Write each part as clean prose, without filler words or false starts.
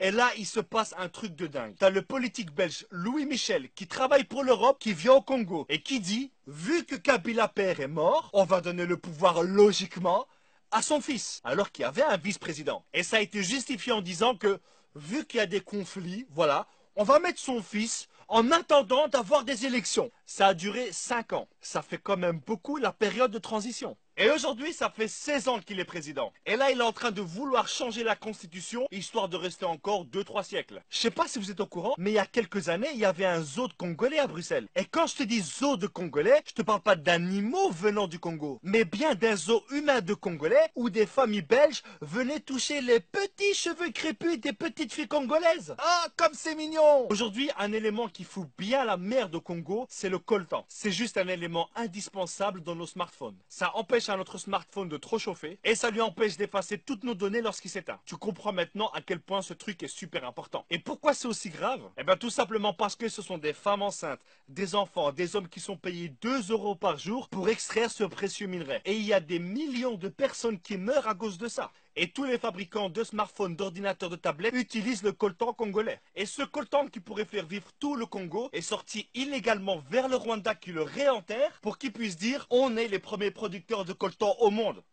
Et là, il se passe un truc de dingue. T'as le politique belge Louis Michel qui travaille pour l'Europe, qui vient au Congo et qui dit, vu que Kabila père est mort, on va donner le pouvoir logiquement à son fils, alors qu'il y avait un vice-président. Et ça a été justifié en disant que, vu qu'il y a des conflits, voilà, on va mettre son fils en attendant d'avoir des élections. Ça a duré 5 ans. Ça fait quand même beaucoup la période de transition. Et aujourd'hui, ça fait 16 ans qu'il est président. Et là, il est en train de vouloir changer la constitution, histoire de rester encore 2-3 siècles. Je sais pas si vous êtes au courant, mais il y a quelques années, il y avait un zoo de Congolais à Bruxelles. Et quand je te dis zoo de Congolais, je te parle pas d'animaux venant du Congo, mais bien d'un zoo humain de Congolais où des familles belges venaient toucher les petits cheveux crépus des petites filles congolaises. Ah, comme c'est mignon! Aujourd'hui, un élément qui fout bien la merde au Congo, c'est le coltan. C'est juste un élément indispensable dans nos smartphones. Ça empêche à notre smartphone de trop chauffer et ça lui empêche d'effacer toutes nos données lorsqu'il s'éteint. Tu comprends maintenant à quel point ce truc est super important. Et pourquoi c'est aussi grave? Eh bien tout simplement parce que ce sont des femmes enceintes, des enfants, des hommes qui sont payés 2 € par jour pour extraire ce précieux minerai. Et il y a des millions de personnes qui meurent à cause de ça. Et tous les fabricants de smartphones, d'ordinateurs, de tablettes utilisent le coltan congolais. Et ce coltan qui pourrait faire vivre tout le Congo est sorti illégalement vers le Rwanda qui le réenterre pour qu'ils puissent dire « On est les premiers producteurs de coltan au monde ».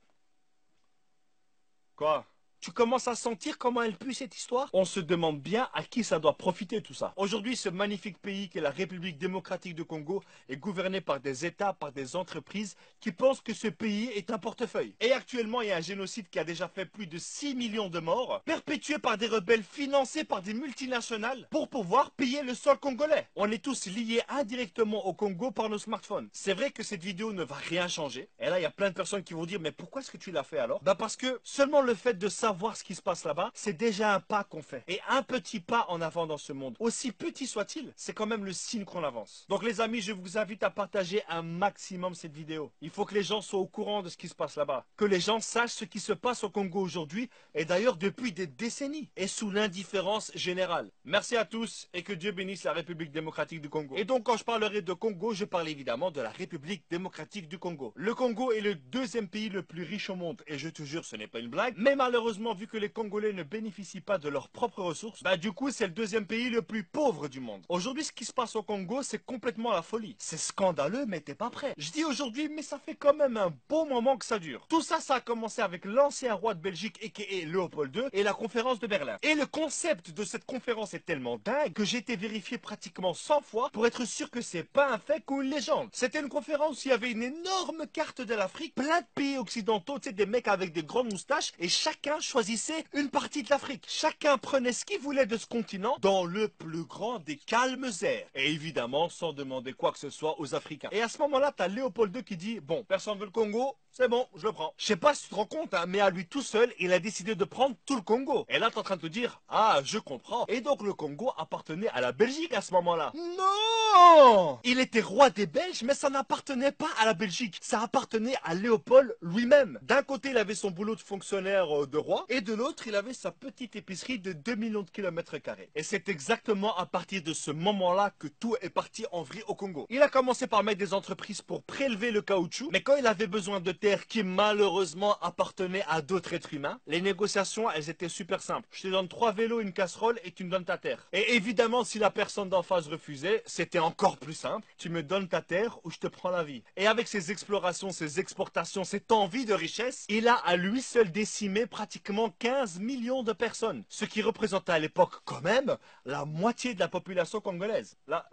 Quoi? Tu commences à sentir comment elle pue cette histoire? On se demande bien à qui ça doit profiter tout ça. Aujourd'hui, ce magnifique pays qu'est la République démocratique du Congo est gouverné par des États, par des entreprises qui pensent que ce pays est un portefeuille. Et actuellement, il y a un génocide qui a déjà fait plus de 6 millions de morts, perpétué par des rebelles financés par des multinationales pour pouvoir piller le sol congolais. On est tous liés indirectement au Congo par nos smartphones. C'est vrai que cette vidéo ne va rien changer. Et là, il y a plein de personnes qui vont dire, mais pourquoi est-ce que tu l'as fait alors? Bah parce que seulement le fait de savoir ce qui se passe là-bas, c'est déjà un pas qu'on fait. Et un petit pas en avant dans ce monde, aussi petit soit-il, c'est quand même le signe qu'on avance. Donc les amis, je vous invite à partager un maximum cette vidéo. Il faut que les gens soient au courant de ce qui se passe là-bas. Que les gens sachent ce qui se passe au Congo aujourd'hui, et d'ailleurs depuis des décennies, et sous l'indifférence générale. Merci à tous, et que Dieu bénisse la République démocratique du Congo. Et donc quand je parlerai de Congo, je parle évidemment de la République démocratique du Congo. Le Congo est le deuxième pays le plus riche au monde, et je te jure, ce n'est pas une blague, mais malheureusement, vu que les Congolais ne bénéficient pas de leurs propres ressources, bah du coup c'est le deuxième pays le plus pauvre du monde. Aujourd'hui, ce qui se passe au Congo, c'est complètement la folie. C'est scandaleux, mais t'es pas prêt. Je dis aujourd'hui, mais ça fait quand même un bon moment que ça dure. Tout ça, ça a commencé avec l'ancien roi de Belgique, a.k.a. Léopold II, et la conférence de Berlin. Et le concept de cette conférence est tellement dingue que j'ai été vérifié pratiquement 100 fois pour être sûr que c'est pas un fake ou une légende. C'était une conférence où il y avait une énorme carte de l'Afrique, plein de pays occidentaux, tu sais, des mecs avec des grandes moustaches, et chacun choisissait une partie de l'Afrique. Chacun prenait ce qu'il voulait de ce continent dans le plus grand des calmes airs. Et évidemment, sans demander quoi que ce soit aux Africains. Et à ce moment-là, t'as Léopold II qui dit, bon, personne veut le Congo, c'est bon, je le prends. Je sais pas si tu te rends compte, hein, mais à lui tout seul, il a décidé de prendre tout le Congo. Et là, t'es en train de te dire, ah, je comprends. Et donc, le Congo appartenait à la Belgique à ce moment-là. Non! Il était roi des Belges, mais ça n'appartenait pas à la Belgique. Ça appartenait à Léopold lui-même. D'un côté, il avait son boulot de fonctionnaire de roi, et de l'autre, il avait sa petite épicerie de 2 millions de kilomètres carrés. Et c'est exactement à partir de ce moment-là que tout est parti en vrille au Congo. Il a commencé par mettre des entreprises pour prélever le caoutchouc, mais quand il avait besoin de terres qui malheureusement appartenaient à d'autres êtres humains, les négociations, elles étaient super simples. Je te donne 3 vélos, une casserole et tu me donnes ta terre. Et évidemment, si la personne d'en face refusait, c'était encore plus simple. Tu me donnes ta terre ou je te prends la vie. Et avec ses explorations, ses exportations, cette envie de richesse, il a à lui seul décimé pratiquement 15 millions de personnes. Ce qui représentait à l'époque quand même la moitié de la population congolaise. Là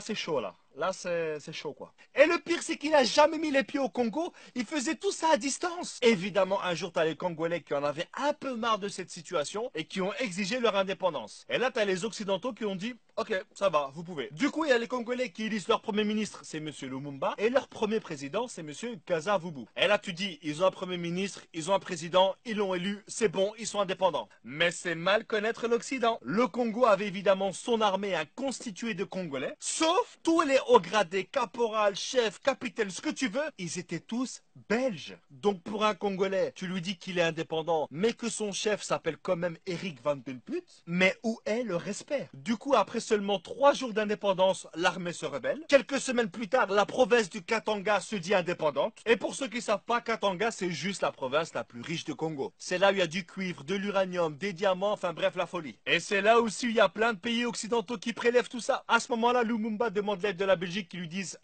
c'est chaud là. Là, c'est chaud, quoi. Et le pire, c'est qu'il n'a jamais mis les pieds au Congo. Il faisait tout ça à distance. Évidemment, un jour, t'as les Congolais qui en avaient un peu marre de cette situation et qui ont exigé leur indépendance. Et là, t'as les Occidentaux qui ont dit, ok, ça va, vous pouvez. Du coup, il y a les Congolais qui élisent leur premier ministre, c'est Monsieur Lumumba, et leur premier président, c'est Monsieur Kasavubu. Et là, tu dis, ils ont un premier ministre, ils ont un président, ils l'ont élu, c'est bon, ils sont indépendants. Mais c'est mal connaître l'Occident. Le Congo avait évidemment son armée constituée de Congolais, sauf tous les hauts gradés, caporal, chef, capitaine, ce que tu veux, ils étaient tous belges. Donc pour un Congolais, tu lui dis qu'il est indépendant, mais que son chef s'appelle quand même Eric Van Den Put, mais où est le respect? Du coup, après seulement 3 jours d'indépendance, l'armée se rebelle. Quelques semaines plus tard, la province du Katanga se dit indépendante. Et pour ceux qui ne savent pas, Katanga, c'est juste la province la plus riche de Congo. C'est là où il y a du cuivre, de l'uranium, des diamants, enfin bref, la folie. Et c'est là aussi où il y a plein de pays occidentaux qui prélèvent tout ça. À ce moment-là, Lumumba demande l'aide de la Belgique qui lui disent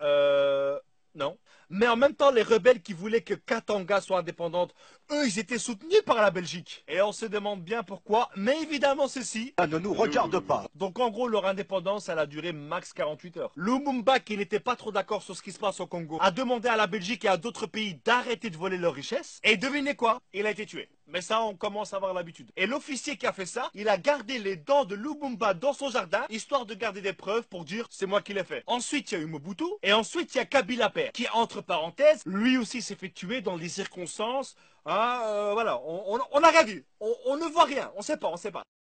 non. Mais en même temps, les rebelles qui voulaient que Katanga soit indépendante, eux, ils étaient soutenus par la Belgique. Et on se demande bien pourquoi, mais évidemment ceci Ça ne nous regarde pas. donc en gros, leur indépendance, elle a duré max 48 heures. Lumumba, qui n'était pas trop d'accord sur ce qui se passe au Congo, a demandé à la Belgique et à d'autres pays d'arrêter de voler leurs richesses. Et devinez quoi? Il a été tué. Mais ça, on commence à avoir l'habitude. Et l'officier qui a fait ça, il a gardé les dents de Lumumba dans son jardin, histoire de garder des preuves pour dire c'est moi qui l'ai fait. Ensuite, il y a eu Mobutu, et ensuite, il y a Kabila Père, qui, entre parenthèses, lui aussi s'est fait tuer dans des circonstances. Voilà, on n'a rien vu. On ne voit rien. On sait pas.